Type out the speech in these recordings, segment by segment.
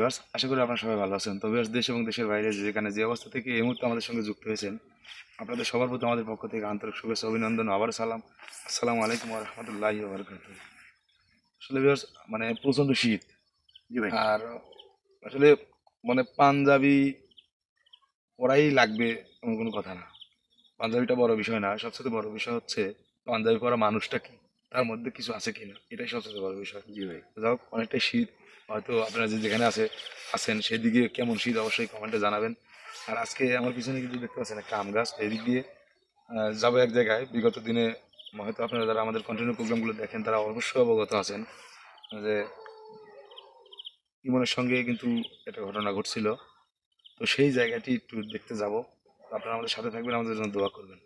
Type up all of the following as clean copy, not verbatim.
Viewers, আশা করি আপনারা সবাই ভালো আছেন। তো ভিউয়ার্স, দেশ এবং দেশের বাইরে যেখানে যে অবস্থা থেকে এই মুহূর্তে আমাদের সঙ্গে যুক্ত হয়েছেন, আপনাদের সবার প্রতি আমাদের পক্ষ থেকে আন্তরিক শুভেচ্ছা, অভিনন্দন, আবার সালাম। আসসালামু আলাইকুম ওয়া রাহমাতুল্লাহি ওয়া বারাকাতুহু। আসলে ভিউয়ার্স, মানে প্রচণ্ড শীত। জি ভাই। আর আসলে মানে পাঞ্জাবি পরাই লাগবে এমন কোনো কথা না। পাঞ্জাবিটা বড় বিষয় না, সবচেয়ে বড় বিষয় হচ্ছে পাঞ্জাবি পরা মানুষটা কি, তার মধ্যে কিছু আছে কিনা, এটাই সবচেয়ে বড় বিষয়। জি ভাই। যাই হোক, অনেকটাই শীত। হয়তো আপনারা যেখানে আছেন সেদিকে কেমন শীত অবশ্যই কমেন্টে জানাবেন। আর আজকে আমার পিছনে কিন্তু দেখতে পাচ্ছেন একটা আম গাছ, এদিক দিয়ে যাবো এক জায়গায়। বিগত দিনে হয়তো আপনারা যারা আমাদের কন্টিনিউ প্রোগ্রামগুলো দেখেন তারা অবশ্যই অবগত আছেন যে ইমনের সঙ্গে কিন্তু একটা ঘটনা ঘটছিল। তো সেই জায়গাটি একটু দেখতে যাব। আপনারা আমাদের সাথে থাকবেন, আমাদের জন্য দোয়া করবেন।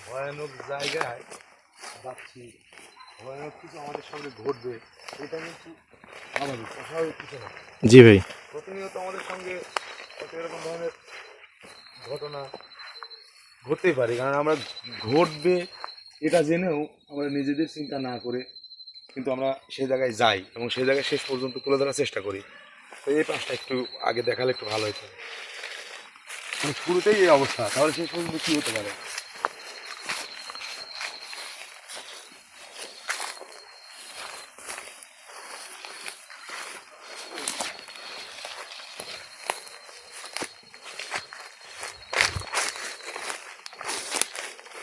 ভয়ানক জায়গায় যাচ্ছি, ভয়ানক কিছু আমাদের সঙ্গে ঘটবে, এটা কিন্তু স্বাভাবিক, অস্বাভাবিক কিছু না। জি ভাই। প্রতিনিয়ত আমাদের সঙ্গে হয়তো এরকম ধরনের ঘটনা ঘটতেই পারে, কারণ আমরা ঘটবে এটা জেনেও আমরা নিজেদের চিন্তা না করে কিন্তু আমরা সেই জায়গায় যাই এবং সেই জায়গায় শেষ পর্যন্ত তুলে ধরার চেষ্টা করি। তো এই পাশটা একটু আগে দেখালে একটু ভালো হতো। মানে শুরুতেই এই অবস্থা, তাহলে শেষ পর্যন্ত কী হতে পারে?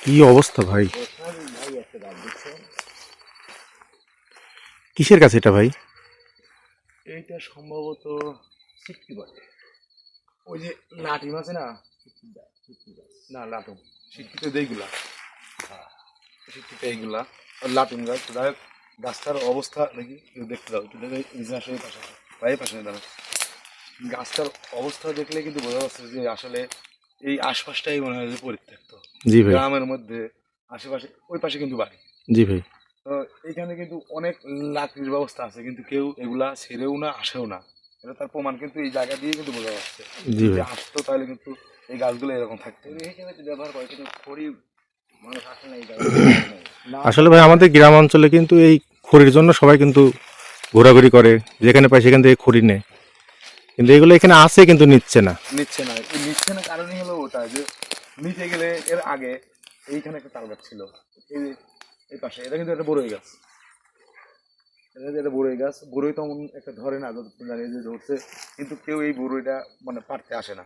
কি অবস্থা ভাই? ভাই একটা গাছ দেখছেন? কিসের কাছে এটা ভাই? এইটা সম্ভবত সিটকি বটে। ওই যে লাটিম আছে না, না লাটুম, সিটকিতে এইগুলা, সিটকিতে এইগুলা লাটুম গাছ। যাই হোক, গাছটার অবস্থা দেখি, কেউ দেখতে দাও, একটু দেখে নিজে আসে এই পাশে, ভাই পাশে দাঁড়া। গাছটার অবস্থা দেখলে কিন্তু বোঝা যাচ্ছে যে আসলে এই আশপাশটাই মনে হয় যে পরিত্যক্ত। জি ভাই। গ্রামের মধ্যে আশেপাশে ওই পাশে কিন্তু বাড়ি। জি ভাই। তো এখানে কিন্তু অনেক লাকড়ির ব্যবস্থা আছে, কিন্তু কেউ এগুলা ছেড়েও না, আসেও না। এটা তার প্রমাণ কিন্তু এই জায়গা দিয়ে কিন্তু বোঝা যাচ্ছে। জি যদি ভাই। আসতো তাহলে কিন্তু এই গাছগুলো এরকম থাকতো না। এই হিসেবে ব্যবহার করে, কিন্তু খড়ি মানুষ আসে না এই জায়গায়। না আসলে আসার ভাই কারণে আমাদের গ্রাম অঞ্চলে কিন্তু এই খড়ির জন্য সবাই কিন্তু ঘোরাঘুরি করে, যেখানে পায় সেখান থেকে খড়ি নেয়, কিন্তু এগুলো এখানে আছে কিন্তু নিচ্ছে না। নিচ্ছে না। এই নিচ্ছে না কারণই হলো ওটা যে নিতে গেলে এর আগে এইখানে একটা তাল গাছ ছিল, এই এই পাশে, এটা কিন্তু একটা বড়ই গাছ। এটা বড়ই গাছ, বড়ই তেমন একটা ধরে না, যতক্ষণ জানি যে ধরছে, কিন্তু কেউ এই বড়ইটা মানে পারতে আসে না।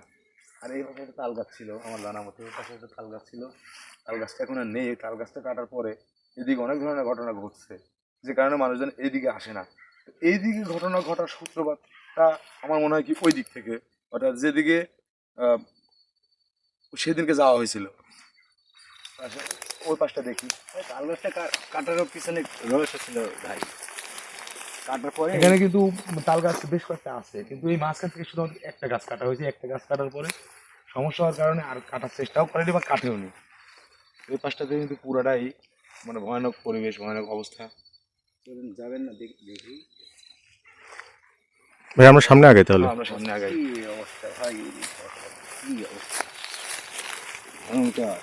আর এই পাশে একটা তাল গাছ ছিল আমার জানা মতে, এই পাশে একটা তাল গাছ ছিল, তাল গাছটা এখন আর নেই। তাল গাছটা কাটার পরে এদিকে অনেক ধরনের ঘটনা ঘটছে, যে কারণে মানুষজন এইদিকে আসে না। তো এইদিকে ঘটনা ঘটার সূত্রপাতটা আমার মনে হয় কি ওই দিক থেকে, অর্থাৎ যেদিকে আহ, সেদিনকে যাওয়া হয়েছিল, আচ্ছা, ওই পাশটা দেখি। তাল গাছটা কাটার পিছনে রহস্য ছিল ভাই। কাটার পরে এখানে কিন্তু তাল গাছ বেশ কয়েকটা আছে, কিন্তু এই মাঝখান থেকে শুধুমাত্র একটা গাছ কাটা হয়েছে। একটা গাছ কাটার পরে সমস্যা হওয়ার কারণে আর কাটার চেষ্টাও করেনি বা কাটেও নি। এই পাশটাতে কিন্তু পুরাটাই মানে ভয়ানক পরিবেশ, ভয়ানক অবস্থা। যাবেন না দেখি ভাই, আমরা সামনে আগে তাহলে। আমরা সামনে আগাই। কি অবস্থা ভাই, কি অবস্থা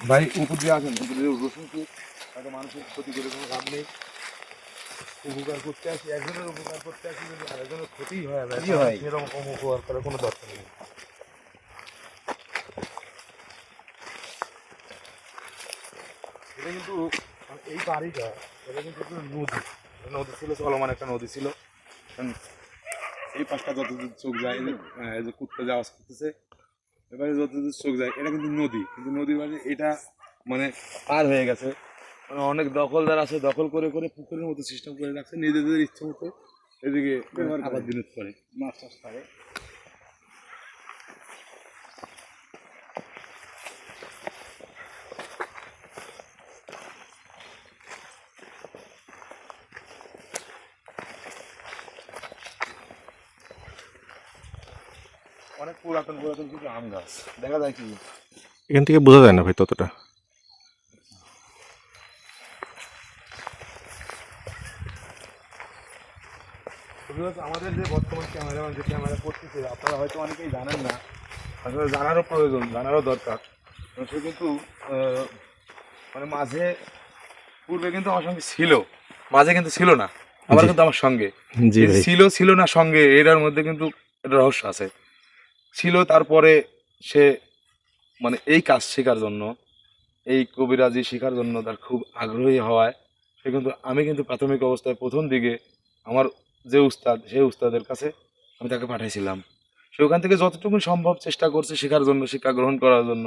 ভাই উপর দিয়ে আসেন, উপর দিয়ে রসুন কি তাকে মানুষের ক্ষতি করে কোনো লাভ নেই। উপকার করতে আসি, একজনের উপকার করতে আসি, যদি আরেকজনের ক্ষতিই হয়ে যায় কি হয়? সেরকম উপকার করার কোনো দরকার নেই। এটা কিন্তু এই বাড়িটা, এটা কিন্তু একটা নদী, নদী ছিল, চলমান একটা নদী ছিল। এই পাশটা যতদূর চোখ যায়, এই যে কুত্তা যে আওয়াজ করতেছে, এবারে যতদূর চোখ যায় এটা কিন্তু নদী, কিন্তু নদীর মাঝে এটা মানে পার হয়ে গেছে। মানে অনেক দখলদার আছে, দখল করে করে পুকুরের মতো সিস্টেম করে রাখছে, নিজেদের ইচ্ছে মতো এদিকে আবার বিনোদ করে, মাছ টাছ করে। অনেক পুরাতন পুরাতন কিছু আম গাছ দেখা যায় কি। এখান থেকে বোঝা যায় না ভাই ততটা। আমাদের যে বর্তমান ক্যামেরাম্যান যে ক্যামেরা করতেছে আপনারা হয়তো অনেকেই জানেন না, আসলে জানারও প্রয়োজন, জানারও দরকার। সে কিন্তু মানে মাঝে পূর্বে কিন্তু আমার সঙ্গে ছিল, মাঝে কিন্তু ছিল না, আবার জি। কিন্তু আমার সঙ্গে। জি এই যে ভাই। ছিল ছিল না সঙ্গে, এটার মধ্যে কিন্তু একটা রহস্য আছে। ছিল, তারপরে সে মানে এই কাজ শেখার জন্য, এই কবিরাজি শেখার জন্য তার খুব আগ্রহী হওয়ায় সে কিন্তু, আমি কিন্তু প্রাথমিক অবস্থায় প্রথম দিকে আমার যে উস্তাদ, সেই উস্তাদের কাছে আমি তাকে পাঠাইছিলাম। সে ওখান থেকে যতটুকু সম্ভব চেষ্টা করছে শেখার জন্য, শিক্ষা গ্রহণ করার জন্য।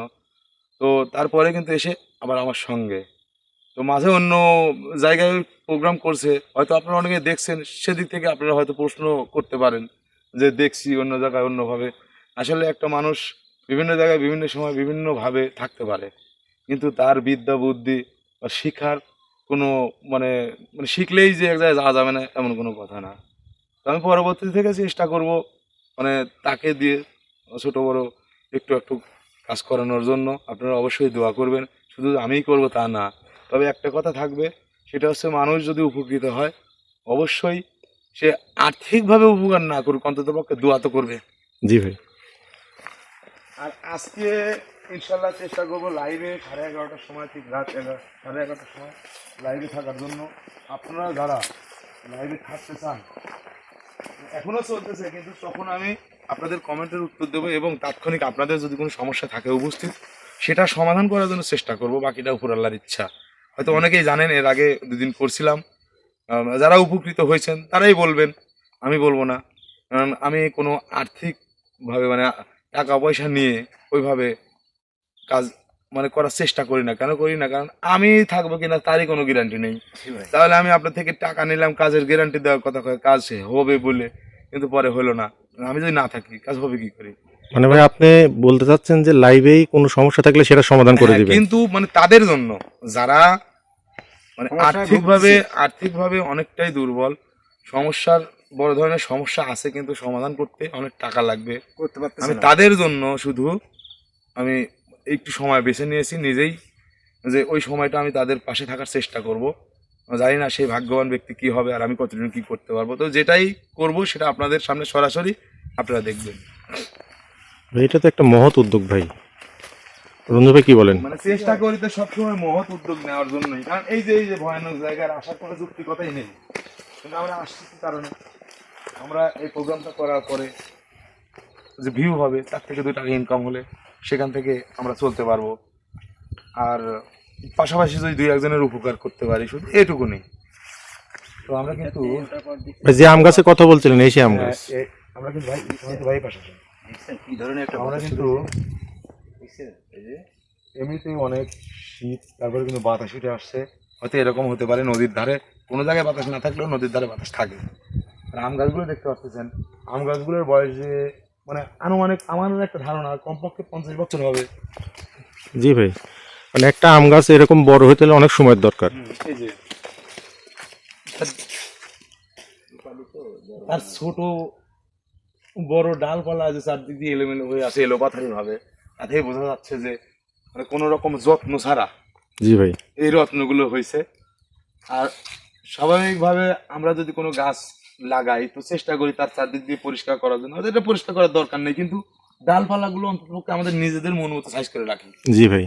তো তারপরে কিন্তু এসে আবার আমার সঙ্গে, তো মাঝে অন্য জায়গায় প্রোগ্রাম করছে, হয়তো আপনারা অনেকে দেখছেন, সেদিক থেকে আপনারা হয়তো প্রশ্ন করতে পারেন যে দেখছি অন্য জায়গায় অন্যভাবে। আসলে একটা মানুষ বিভিন্ন জায়গায় বিভিন্ন সময় বিভিন্নভাবে থাকতে পারে, কিন্তু তার বিদ্যা বুদ্ধি বা শিখার কোনো মানে মানে শিখলেই যে এক জায়গায় যাওয়া যাবে না এমন কোনো কথা না। তো আমি পরবর্তী থেকে চেষ্টা করব মানে তাকে দিয়ে ছোট বড় একটু একটু কাজ করানোর জন্য। আপনারা অবশ্যই দোয়া করবেন, শুধু আমিই করব তা না। তবে একটা কথা থাকবে, সেটা হচ্ছে মানুষ যদি উপকৃত হয়, অবশ্যই সে আর্থিকভাবে উপকার না করুক, অন্তত পক্ষে দোয়া তো করবে। জি ভাই। আর আজকে ইনশাল্লাহ চেষ্টা করবো লাইভে 11:30টার সময়, ঠিক রাত 11:30টার সময় লাইভে থাকার জন্য। আপনারা যারা লাইভে থাকতে চান, এখনো চলতেছে, কিন্তু তখন আমি আপনাদের কমেন্টের উত্তর দেবো এবং তাৎক্ষণিক আপনাদের যদি কোনো সমস্যা থাকে উপস্থিত, সেটা সমাধান করার জন্য চেষ্টা করব। বাকিটা উপর আল্লাহর ইচ্ছা। হয়তো অনেকেই জানেন, এর আগে দুদিন করছিলাম। যারা উপকৃত হয়েছেন তারাই বলবেন, আমি বলবো না। কারণ আমি কোনো আর্থিকভাবে মানে টাকা পয়সা নিয়ে ওইভাবে কাজ মানে করার চেষ্টা করি না। কেন করি না? কারণ আমি থাকবো কিনা তারই কোনো গ্যারান্টি নেই। তাহলে আমি আপনার থেকে টাকা নিলাম, কাজের গ্যারান্টি দেওয়ার কথা কয়, কাজ সে হবে বলে, কিন্তু পরে হলো না। আমি যদি না থাকি কাজ হবে কি করে? মানে ভাই আপনি বলতে চাচ্ছেন যে লাইভেই কোনো সমস্যা থাকলে সেটা সমাধান করে হ্যাঁ, দিবেন। কিন্তু মানে তাদের জন্য যারা মানে সমস্যায় আর্থিকভাবে ভুগতেছে। আর্থিকভাবে অনেকটাই দুর্বল, সমস্যার বড় ধরনের সমস্যা আছে, কিন্তু সমাধান করতে অনেক টাকা লাগবে। করতে পারতেছে আমি না। তাদের জন্য শুধু আমি একটু সময় বেছে নিয়েছি নিজেই, যে ওই সময়টা আমি তাদের পাশে থাকার চেষ্টা করব। জানি না সেই ভাগ্যবান ব্যক্তি কি হবে আর আমি কতদিন কি করতে পারবো। তো যেটাই করব সেটা আপনাদের সামনে সরাসরি আপনারা দেখবেন। ভাই এটা তো একটা মহৎ উদ্যোগ ভাই। রঞ্জু ভাই কি বলেন? মানে চেষ্টা করি তো সবসময় মহৎ উদ্যোগ নেওয়ার জন্যই, কারণ এই যে ভয়ানক জায়গায় আসার কোনো যুক্তিকতাই নেই, কিন্তু আমরা আসছি কি কারণে? আমরা এই প্রোগ্রামটা করার পরে যে ভিউ হবে, তার থেকে 2 টাকা ইনকাম হলে সেখান থেকে আমরা চলতে পারবো। আর পাশাপাশি যদি 2-1 জনের উপকার করতে পারি, শুধু এটুকুনি। তো আমরা কিন্তু ভাই যে আম গাছে কথা বলছিলেন এই সেই আম গাছ। আমরা কিন্তু ভাই ভাই পাশাপাশি কি ধরনের একটা আমরা কিন্তু এই যে এমনিতেই অনেক শীত, তারপরে কিন্তু বাতাস উঠে আসছে। হয়তো এরকম হতে পারে নদীর ধারে কোনো জায়গায় বাতাস না থাকলেও নদীর ধারে বাতাস থাকে। আর আম গাছগুলো দেখতে পাচ্ছেন, আম গাছগুলোর বয়স যে মানে আনুমানিক আমার একটা ধারণা কমপক্ষে 50 বছর হবে। জি ভাই, মানে একটা আম গাছ এরকম বড় হতে হলে অনেক সময়ের দরকার। এই যে তার ছোট বড় ডালপালা যে চারদিক দিয়ে এলোমেলো হয়ে আছে এলোপাথারি ভাবে, তাতেই বোঝা যাচ্ছে যে মানে কোনো রকম যত্ন ছাড়া জি ভাই। এই রত্নগুলো হয়েছে। আর স্বাভাবিকভাবে আমরা যদি কোনো গাছ লাগাই তো চেষ্টা করি তার চারদিক দিয়ে পরিষ্কার করার জন্য। হয়তো এটা পরিষ্কার করার দরকার নেই, কিন্তু ডালপালাগুলো অন্তত আমাদের নিজেদের মন মতো সাইজ করে রাখি। জি ভাই।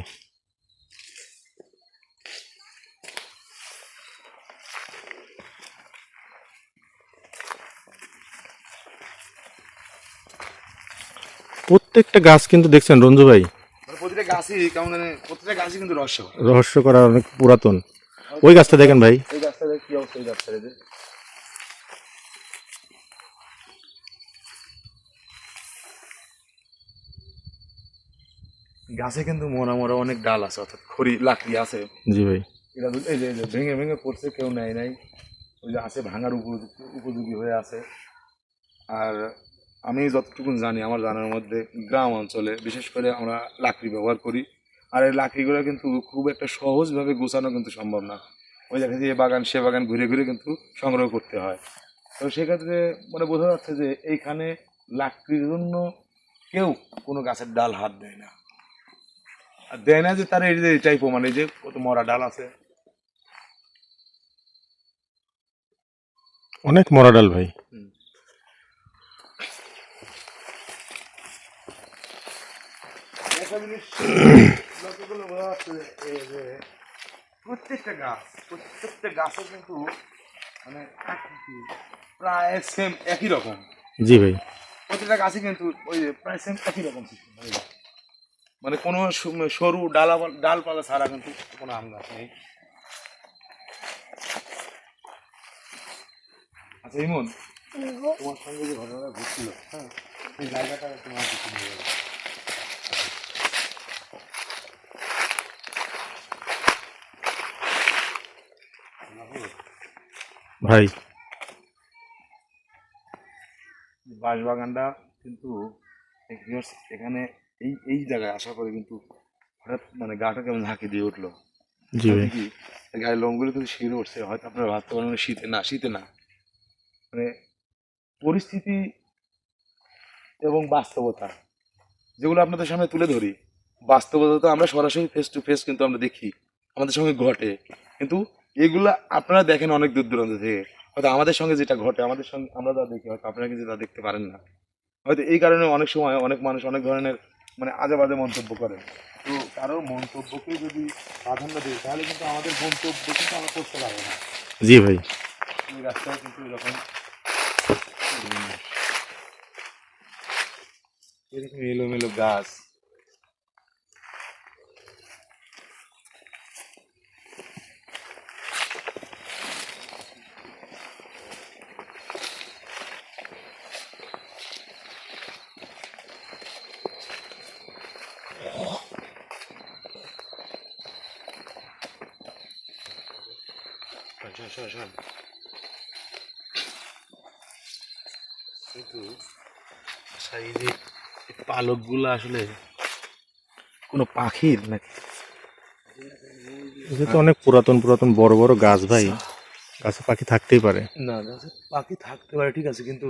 প্রত্যেকটা গাছ কিন্তু দেখছেন রঞ্জু ভাই, মানে প্রতিটা গাছই কেমন জানি, প্রতিটা গাছই কিন্তু রহস্য। রহস্য করা অনেক পুরাতন। ওই গাছটা দেখেন ভাই। এই গাছটা কি অবস্থা? এই গাছটা যে গাছে কিন্তু মরা মরা অনেক ডাল আছে, অর্থাৎ খড়ি লাকড়ি আছে। জি ভাই। এরা এই যে ভেঙে ভেঙে পড়ছে, কেউ নেয় নাই, ওই যে আছে ভাঙার উপযোগী হয়ে আছে। আর আমি যতটুকু জানি, আমার জানার মধ্যে গ্রাম অঞ্চলে বিশেষ করে আমরা লাকড়ি ব্যবহার করি। আর এই লাকড়িগুলো কিন্তু খুব একটা সহজভাবে গোছানো কিন্তু সম্ভব না। ওই দেখা যায় এ বাগান সে বাগান ঘুরে ঘুরে কিন্তু সংগ্রহ করতে হয়। তো সেক্ষেত্রে মানে বোঝা যাচ্ছে যে এইখানে লাকড়ির জন্য কেউ কোনো গাছের ডাল হাত দেয় না, আর দেয় না যে তারা এই যে এটাই প্রমাণ, এই যে কত মরা ডাল আছে। অনেক মরা ডাল ভাই। একটা জিনিস লক্ষ্য করলে বোঝা যাচ্ছে এই যে প্রত্যেকটা গাছে কিন্তু মানে প্রায় সেম একই রকম। জি ভাই। প্রত্যেকটা গাছে কিন্তু ওই যে প্রায় সেম একই রকম সিস্টেম, মানে কোনো সরু ডালপালা ছাড়া কিন্তু কোনো আম গাছ নেই। আচ্ছা ইমন, তোমার সঙ্গে যে ঘটনাটা ঘটছিল, হ্যাঁ, এই জায়গাটা তোমার কিছু নিয়ে যাবে। ভাই বাঁশবাগানটা কিন্তু এখানে এই এই জায়গায় আসার পরে কিন্তু হঠাৎ মানে গাটা কেমন ঝাঁকি দিয়ে উঠলো। জি ভাই। কি গায়ের লোমগুলো কিন্তু শিরে উঠছে, হয়তো আপনারা ভাবতে পারেন শীতে না, মানে পরিস্থিতি এবং বাস্তবতা যেগুলো আপনাদের সামনে তুলে ধরি, বাস্তবতা তো আমরা সরাসরি ফেস টু ফেস কিন্তু আমরা দেখি, আমাদের সঙ্গে ঘটে, কিন্তু এগুলা আপনারা দেখেন অনেক দূর দূরান্ত থেকে, হয়তো আমাদের সঙ্গে যেটা ঘটে আমাদের সঙ্গে আমরা যা দেখি হয়তো আপনারা কিন্তু তা দেখতে পারেন না। হয়তো এই কারণে অনেক সময় অনেক মানুষ অনেক ধরনের মানে আজে বাজে মন্তব্য করে। তো কারোর মন্তব্যকে যদি প্রাধান্য দিই তাহলে কিন্তু আমাদের মন্তব্য কিন্তু আমরা করতে পারবো না। জি ভাই। এই রাস্তায় কিন্তু এরকম এরকম এলোমেলো গাছ, কিন্তু আচ্ছা এই যে পালকগুলো আসলে কোনো পাখির নাকি? এটা তো অনেক পুরাতন পুরাতন বড় বড় গাছ ভাই, গাছে পাখি থাকতেই পারে। না গাছে পাখি থাকতে পারে ঠিক আছে, কিন্তু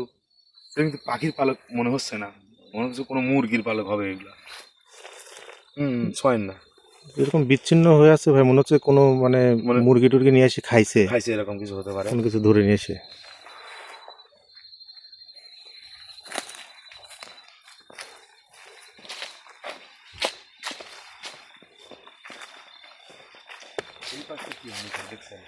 এটা কিন্তু পাখির পালক মনে হচ্ছে না, মনে হচ্ছে কোনো মুরগির পালক হবে এগুলা। ছয় না, এরকম বিচ্ছিন্ন হয়ে আছে ভাই, মনে হচ্ছে কোনো মানে মানে মুরগি টুরগি নিয়ে এসে খাইছে, খাইছে এরকম কিছু হতে পারে। কোনো কিছু ধরে নিয়ে এসে। এই পাশে কি আমি দেখছেন?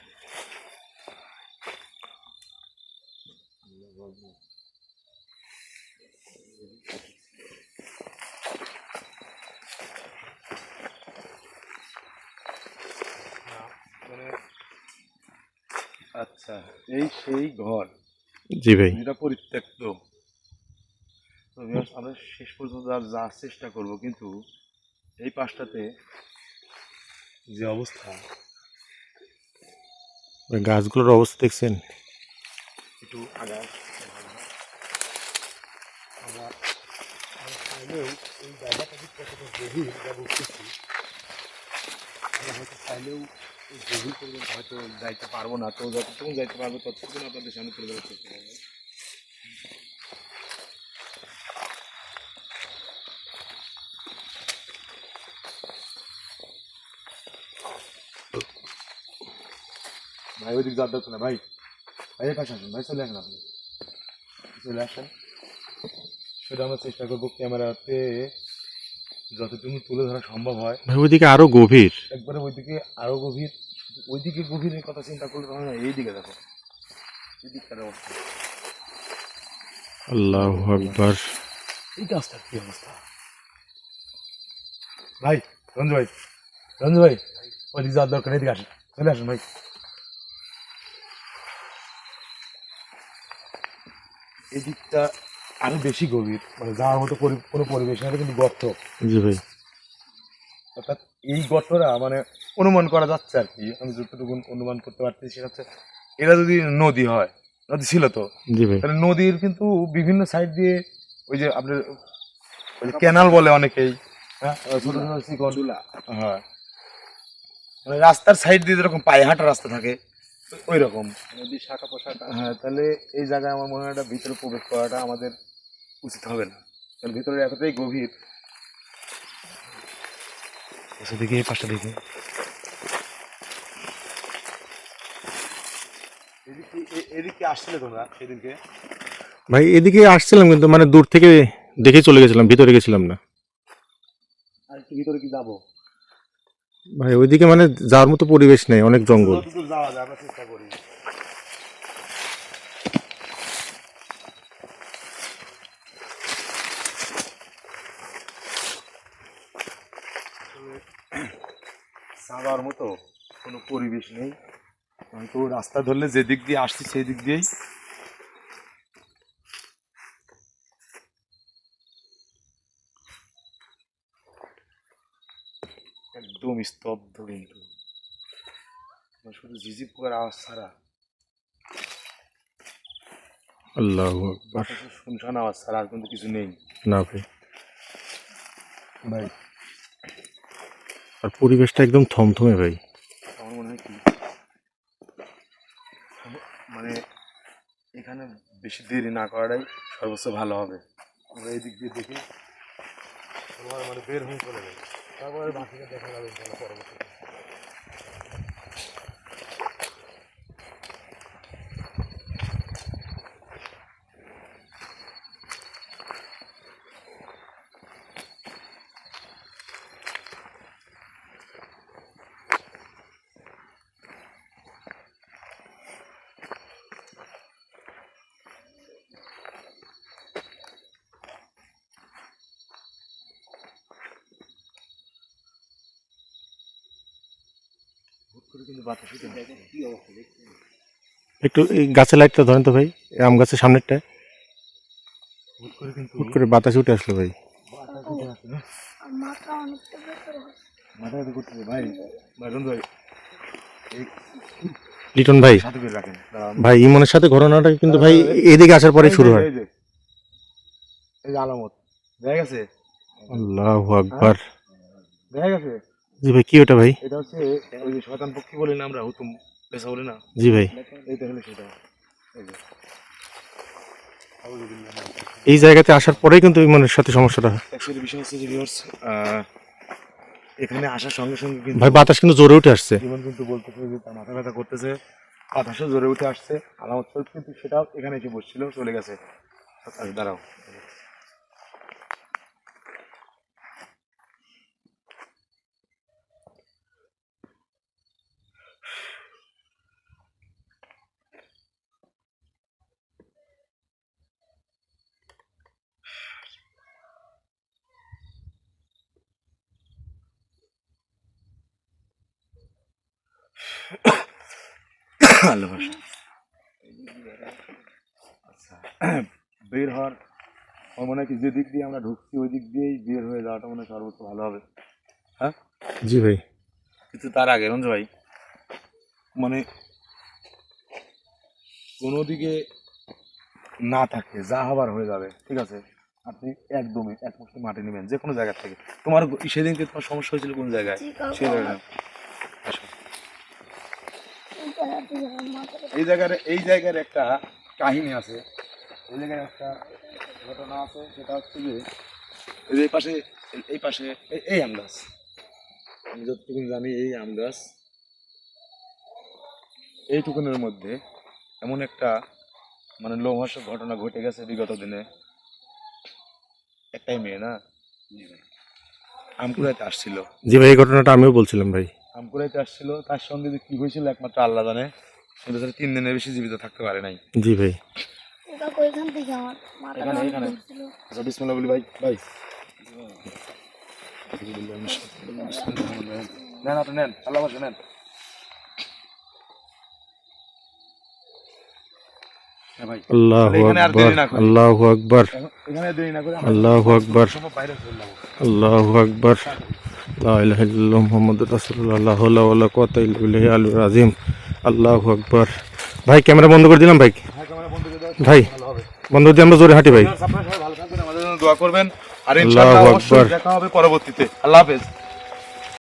মানে আচ্ছা এই সেই ঘর জি ভাই। যেটা পরিত্যক্ত। তো viewers, আমরা শেষ পর্যন্ত আর যাওয়ার চেষ্টা করব, কিন্তু এই পাশটাতে যে অবস্থা, ওই গাছগুলোর অবস্থা দেখছেন? একটু আগায় আমরা চাইলেও এই জায়গাটা যে কতটা গভীর যা বুঝতেছি, আমরা হয়তো চাইলেও এই গভীর পর্যন্ত হয়তো যাইতে পারবো না, তো যতটুকু যাইতে পারবো ততটুকু আপনাদের সামনে তুলে ধরার চেষ্টা করবো। ভাই ওইদিক যাওয়ার দরকার না ভাই, ভাই এর কাছে আসুন ভাই, চলে আসেন আপনি, চলে আসেন। সেটা আমরা চেষ্টা করবো ক্যামেরাতে যতটুকু তুলে ধরা সম্ভব হয়। ভাই ওইদিকে আরো গভীর। একবারে ওইদিকে আরো গভীর, ওইদিকে গভীরের কথা চিন্তা করলে তো হয় না, এইদিকে দেখো এই দিকটার অবস্থা, আল্লাহু আকবার। এই গাছটার কি অবস্থা ভাই? রঞ্জু ভাই ওইদিকে যাওয়ার দরকার, এদিকে আসেন, চলে আসুন ভাই। এই দিকটা আরো বেশি গভীর, মানে যাওয়ার মতো কোনো পরিবেশ না, কিন্তু গর্ত। জি ভাই। অর্থাৎ এই গর্তটা মানে অনুমান করা যাচ্ছে আর কি, আমি যতটুকু অনুমান করতে পারতেছি সেটা হচ্ছে এটা যদি নদী হয়, নদী ছিল তো, জি ভাই। তাহলে নদীর কিন্তু বিভিন্ন সাইড দিয়ে ওই যে আপনার ওই ক্যানাল বলে অনেকেই, হ্যাঁ ছোট ছোট চিকন, হ্যাঁ মানে রাস্তার সাইড দিয়ে যেরকম পায়ে হাঁটা রাস্তা থাকে ওই রকম নদীর শাখা পোশাখা, হ্যাঁ তাহলে এই জায়গায় আমার মনে হয় এটা ভিতরে প্রবেশ করাটা আমাদের উচিত হবে না। কারণ ভিতরে এতটাই গভীর। দেখি এই পাশটা দেখি, এদিকে আসছিলে তোমরা সেদিনকে? ভাই এদিকে আসছিলাম কিন্তু মানে দূর থেকে দেখে চলে গেছিলাম, ভিতরে গেছিলাম না আর একটু ভিতরে কি যাবো? ভাই। ওইদিকে মানে যাওয়ার মতো পরিবেশ নেই, অনেক জঙ্গল। যতদূর যাওয়া যায় আমরা চেষ্টা করি। যাওয়ার মতো কোনো পরিবেশ নেই, হয়তো রাস্তা ধরলে যে দিক দিয়ে আসছি সেই দিক দিয়েই একদম স্তব্ধ, কিন্তু শুধু ঝিঝিপ পোকার আওয়াজ ছাড়া, আল্লাহু আকবার। বাতাসের শুনশান আওয়াজ ছাড়া আর কিন্তু কিছু নেই না ভাই, ভাই। আর পরিবেশটা একদম থমথমে ভাই। আমার মনে হয় কি, মানে এখানে বেশি দেরি না করাটাই সর্বোচ্চ ভালো হবে। আমরা এই দিক দিয়ে দেখি তোমার মানে বের হয়ে চলে যাবে, তারপরে বাকিটা দেখা যাবে পরবর্তীতে। কিন্তু বাতাস কি অবস্থা দেখছি। একটু এই গাছের লাইটটা ধরেন তো ভাই, এই আম গাছের সামনেরটা। হুট করে কিন্তু হুট করে বাতাস উঠে আসলো ভাই। বাতাস উঠে আসে না, মাথা অনেকটা ভেতরে হচ্ছে। মাথা ব্যথা করতেছে ভাই। ভাই রঞ্জু ভাই, এই লিটন ভাই, সাথে করে রাখেন, দাঁড়ান। ভাই ইমনের সাথে ঘটনাটা কিন্তু ভাই এদিকে আসার পরে শুরু হয়। এই যে আলামত দেখা গেছে, আল্লাহু আকবার। দেখা গেছে। জি ভাই, কি ওটা ভাই? এটা হচ্ছে ওই যে শয়তান পক্ষী বলি না আমরা, হুতুম পেশা বলি না, জি ভাই, এইটা হলো সেটা। এই যে এই জায়গাতে আসার পরেই কিন্তু ইমনের সাথে সমস্যাটা হয়। অ্যাকচুয়ালি বিষয় হচ্ছে যে ভিউয়ার্স, এখানে আসার সঙ্গে সঙ্গে কিন্তু ভাই বাতাস কিন্তু জোরে উঠে আসছে। জীবন কিন্তু বলতেছে যে তার মাথা ব্যথা করতেছে, বাতাসও জোরে উঠে আসছে, আলামত স্বরূপ কিন্তু সেটাও এখানে এসে বসছিল, চলে গেছে। আচ্ছা, দাঁড়াও। আল্লাহ ভরসা। আচ্ছা, বের হওয়ার আমার মনে হয় কি, যে দিক দিয়ে আমরা ঢুকছি ওই দিক দিয়েই বের হয়ে যাওয়াটা মনে হয় সর্বোচ্চ ভালো হবে। হ্যাঁ জি ভাই, কিন্তু তার আগে রঞ্জু ভাই, মানে কোনো দিকে না থাকে, যা হবার হয়ে যাবে, ঠিক আছে? আপনি একদমই একমুষ্টি মাটি নেবেন যে কোনো জায়গা থেকে। তোমার সেদিনকে তোমার সমস্যা হয়েছিল কোন জায়গায়? সেই জায়গায় আসো। এই জায়গার একটা কাহিনী আছে, এই জায়গায় একটা ঘটনা আছে। সেটা হচ্ছে যে এই পাশে, এই পাশে এই আম গাছ, আমি যতটুকু জানি এই আম গাছ, এইটুকুনের মধ্যে এমন একটা মানে লোমহর্ষক ঘটনা ঘটে গেছে বিগত দিনে। একটাই মেয়ে না, আমকুড়াইতে আসছিল। জি ভাই, এই ঘটনাটা আমিও বলছিলাম ভাই। আমকুড়াইতে আসছিল, তার সঙ্গে যে কি হয়েছিল একমাত্র আল্লাহ জানে। কিন্তু তারা 3 দিনের বেশি জীবিত থাকতে পারে নাই। জি ভাই, কাকু এখান থেকে আমার মাথা এখানে অনেক এখানে ঘুরছিল। আচ্ছা, বিসমিল্লাহ বলি ভাই। ভাই নেন, আপনি নেন, আল্লাহ বসে নেন। হ্যাঁ ভাই, আল্লাহু এখানে আর আকবার, দেরি না করি, আল্লাহু আকবার, এখানে দেরি না করে আমরা আল্লাহু আকবার, সব বাইরে চলে যাবো। আল্লাহু আকবার। লা ইলাহা ইল্লাল্লাহ মুহাম্মাদুর রাসূলুল্লাহ, লা হাওলা ওয়ালা কুওয়াতা ইল্লা বিল্লাহিল আলিয়্যিল আযীম। আল্লাহু আকবার। ভাই ক্যামেরা বন্ধ করে দিলাম ভাই। হ্যাঁ, ক্যামেরা বন্ধ করে দাও, ভাই ভালো হবে। বন্ধ করে দিয়ে আমরা জোরে হাঁটি ভাই। আপনারা সবাই ভালো থাকবেন, আমাদের জন্য দোয়া করবেন, আর ইনশাআল্লাহ আল্লাহু অবশ্যই আকবার। দেখা হবে পরবর্তীতে। আল্লাহ হাফেজ।